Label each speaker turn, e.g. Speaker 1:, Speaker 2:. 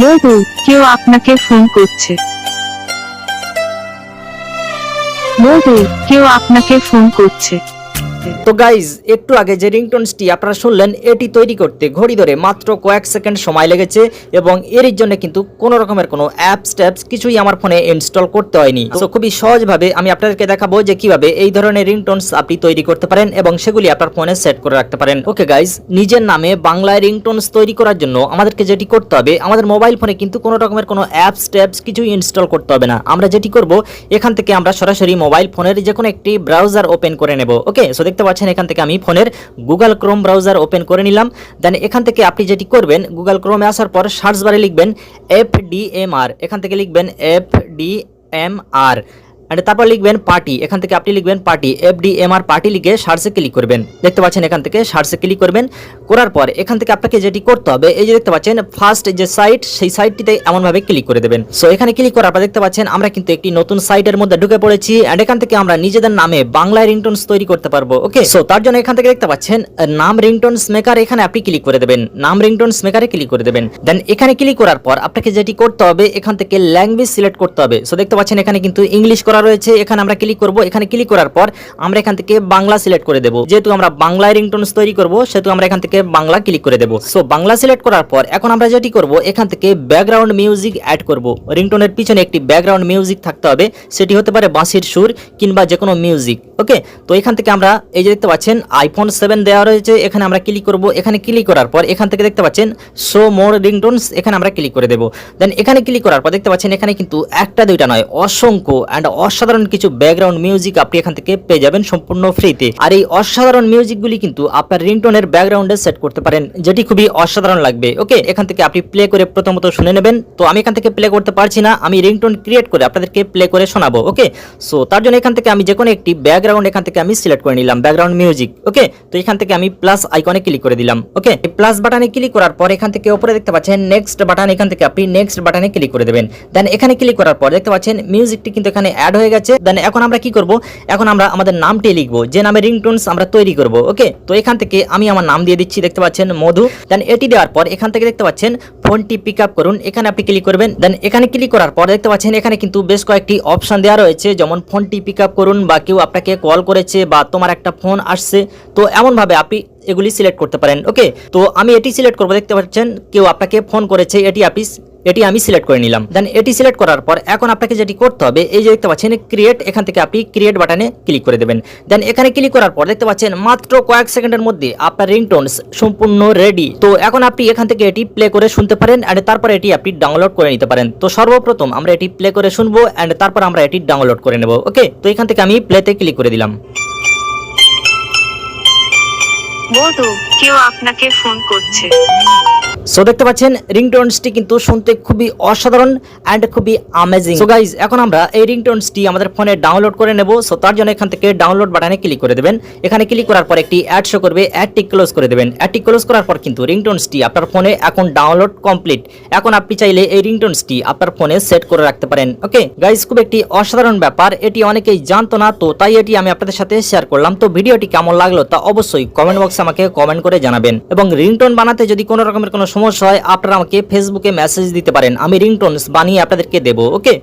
Speaker 1: মধু, কেউ আপনাকে ফোন করছে। মধু, কেউ আপনাকে ফোন করছে।
Speaker 2: তো গাইজ, একটু আগে যে রিংটোনসটি আপনারা শুনলেন, এটি তৈরি করতে ঘড়ি ধরে মাত্র কয়েক সেকেন্ড সময় লেগেছে এবং এর জন্য কিন্তু কোনো রকমের কোনো অ্যাপস ট্যাপস কিছুই আমার ফোনে ইনস্টল করতে হয়নি। তো খুবই সহজভাবে আমি আপনাদেরকে দেখাবো যে কিভাবে এই ধরনের রিংটোনস আপনি তৈরি করতে পারেন এবং সেগুলি আপনার ফোনে সেট করে রাখতে পারেন। ওকে গাইজ, নিজের নামে বাংলায় রিংটোনস তৈরি করার জন্য আমাদেরকে যেটি করতে হবে, আমাদের মোবাইল ফোনে কিন্তু কোনো রকমের কোনো অ্যাপস ট্যাপস কিছুই ইনস্টল করতে হবে না। আমরা যেটি করব, এখান থেকে আমরা সরাসরি মোবাইল ফোনের যে কোনো একটি ব্রাউজার ওপেন করে নেব। ওকে, সো দেখতে পাচ্ছেন এখান থেকে আমি ফোনের গুগল ক্রোম ব্রাউজার ওপেন করে নিলাম। দেন এখান থেকে আপনি যেটি করবেন, গুগল ক্রোমে আসার পর সার্চ বারে লিখবেন FDMR, এখান থেকে লিখবেন FDMR, তারপর লিখবেন পার্টি, এখান থেকে আপনি লিখবেন পার্টি, FDMR পার্টি লিখে সার্চে ক্লিক করবেন। দেখতে পাচ্ছেন এখান থেকে সার্চে ক্লিক করবেন। করার পর এখান থেকে আপনাকে যেটি করতে হবে, এই যে দেখতে পাচ্ছেন ফার্স্ট যে সাইট, সেই সাইটটিতে এমনভাবে ক্লিক করে দেবেন। সো এখানে ক্লিক করার পর দেখতে পাচ্ছেন আমরা কিন্তু একটি নতুন সাইটের মধ্যে ঢুকে পড়েছি এন্ড এখান থেকে আমরা নিজেদের নামে বাংলায় রিংটোনস তৈরি করতে পারবো। ওকে, সো তার জন্য এখান থেকে দেখতে পাচ্ছেন নাম রিংটোনস মেকার, এখানে আপনি ক্লিক করে দেবেন, নাম রিংটোনস মেকারে ক্লিক করে দেবেন। দেন এখানে ক্লিক করার পর আপনাকে যেটি করতে হবে, এখান থেকে ল্যাঙ্গুয়েজ সিলেক্ট করতে হবে। সো দেখতে পাচ্ছেন এখানে কিন্তু ইংলিশ করা রয়েছে, এখানে আমরা ক্লিক করব। এখানে ক্লিক করার পর আমরা এখান থেকে বাংলা সিলেক্ট করে দেব, যেহেতু আমরা বাংলায় রিংটোনস তৈরি করব সেহেতু আমরা এখান থেকে বাংলা ক্লিক করে দেব। সো বাংলা সিলেক্ট করার পর এখন আমরা যেটি করব, এখান থেকে ব্যাকগ্রাউন্ড মিউজিক অ্যাড করব। রিংটোনের পিছনে একটি ব্যাকগ্রাউন্ড মিউজিক থাকতে হবে, সেটি হতে পারে বাঁশির সুর কিংবা যে কোনো মিউজিক। ওকে, তো এখান থেকে আমরা এই যে দেখতে পাচ্ছেন iPhone 7 দেওয়া রয়েছে, এখানে আমরা ক্লিক করব। এখানে ক্লিক করার পর এখান থেকে দেখতে পাচ্ছেন শো মোর রিংটোনস, এখানে আমরা ক্লিক করে দেব। দেন এখানে ক্লিক করার পর দেখতে পাচ্ছেন এখানে কিন্তু একটা দুইটা নয়, অসংখ্য এন্ড অসাধারণ কিছু ব্যাকগ্রাউন্ড মিউজিক আপনি এখান থেকে পেয়ে যাবেন সম্পূর্ণ ফ্রিতে। আর এই অসাধারণ মিউজিকগুলি কিন্তু আপনার রিংটোনের ব্যাকগ্রাউন্ডে সেট করতে পারেন, যেটি খুবই অসাধারণ লাগবে। ওকে, এখান থেকে আপনি প্লে করে প্রথমত শুনে নেবেন। তো আমি এখান থেকে প্লে করতে পারছি না, আমি রিংটোন ক্রিয়েট করে আপনাদেরকে প্লে করে শোনাবো। ওকে, সো তার জন্য এখান থেকে আমি যে কোনো একটি ব্যাকগ্রাউন্ড এখান থেকে আমি সিলেক্ট করে নিলাম, ব্যাকগ্রাউন্ড মিউজিক। ওকে, তো এখান থেকে আমি প্লাস আইকনে ক্লিক করে দিলাম। ওকে, এই প্লাস বাটনে ক্লিক করার পর এখান থেকে উপরে দেখতে পাচ্ছেন নেক্সট বাটন, এখান থেকে আপনি নেক্সট বাটনে ক্লিক করে দেবেন। দেন এখানে ক্লিক করার পর দেখতে পাচ্ছেন মিউজিকটি কিন্তু এখানে অ্যাড হয়ে গেছে। দেন এখন আমরা কি করব, এখন আমরা আমাদের নামটি লিখবো, যে নামে রিংটোনস আমরা তৈরি করব। ওকে, তো এখান থেকে আমি আমার নাম দিয়ে দিচ্ছি, দেখতে পাচ্ছেন মধু। দেন এটি দেওয়ার পর এখান থেকে দেখতে পাচ্ছেন ফোনটি পিক আপ করুন, এখানে আপনি ক্লিক করবেন। দেন এখানে ক্লিক করার পর দেখতে পাচ্ছেন এখানে কিন্তু বেশ কয়েকটি অপশন দেওয়া রয়েছে, যেমন ফোনটি পিক আপ করুন বা কেউ আপনাকে কল করেছে বা তোমার একটা ফোন আসছে, তো এমনভাবে আপনি এগুলি সিলেক্ট করতে পারেন। ওকে, তো আমি এটি সিলেক্ট করবো, দেখতে পাচ্ছেন কেউ আপনাকে ফোন করেছে, এটি আমি সিলেক্ট করে নিলাম। দেন এটি সিলেক্ট করার পর এখন আপনাকে যেটি করতে হবে, এই যে দেখতে পাচ্ছেন ক্রিয়েট, এখান থেকে আপনি ক্রিয়েট বাটনে ক্লিক করে দেবেন। দেন এখানে ক্লিক করার পর দেখতে পাচ্ছেন মাত্র কয়েক সেকেন্ডের মধ্যে আপনার রিংটোনস সম্পূর্ণ রেডি। তো এখন আপনি এখান থেকে এটি প্লে করে শুনতে পারেন এন্ড তারপর এটি আপনি ডাউনলোড করে নিতে পারেন। তো সর্বপ্রথম আমরা এটি প্লে করে শুনবো এন্ড তারপর আমরা এটি ডাউনলোড করে নেব। ওকে, তো এখান থেকে আমি প্লেতে ক্লিক করে দিলাম।
Speaker 1: মধু, কেউ আপনাকে ফোন করছে।
Speaker 2: সো দেখতে পাচ্ছেন রিংটোনসটি কিন্তু শুনতে খুবই অসাধারণ এন্ড খুবই অ্যামেজিং। সো গাইজ, এখন আমরা এই রিংটোনসটি আমাদের ফোনে ডাউনলোড করে নেব। সো তার জন্য এখান থেকে ডাউনলোড বাটনে ক্লিক করে দেবেন। এখানে ক্লিক করার পর একটি অ্যাড শো করবে, অ্যাডটি ক্লোজ করে দেবেন। অ্যাডটি ক্লোজ করার পর কিন্তু রিংটোনসটি আপনার ফোনে এখন ডাউনলোড কমপ্লিট। এখন আপনি চাইলে এই রিংটোনসটি আপনার ফোনে সেট করে রাখতে পারেন। ওকে গাইজ, খুব একটি অসাধারণ ব্যাপার, এটি অনেকেই জানতো না, তো তাই এটি আমি আপনাদের সাথে শেয়ার করলাম। তো ভিডিওটি কেমন লাগলো তা অবশ্যই কমেন্ট বক্সে আমাকে কমেন্ট করে জানাবেন এবং রিংটোন বানাতে যদি কোনো রকমের কোনো সমস্যা হয় আপনারা আমাকে ফেসবুকে মেসেজ দিতে পারেন, আমি রিংটোনস বানিয়ে আপনাদেরকে দেবো। ওকে।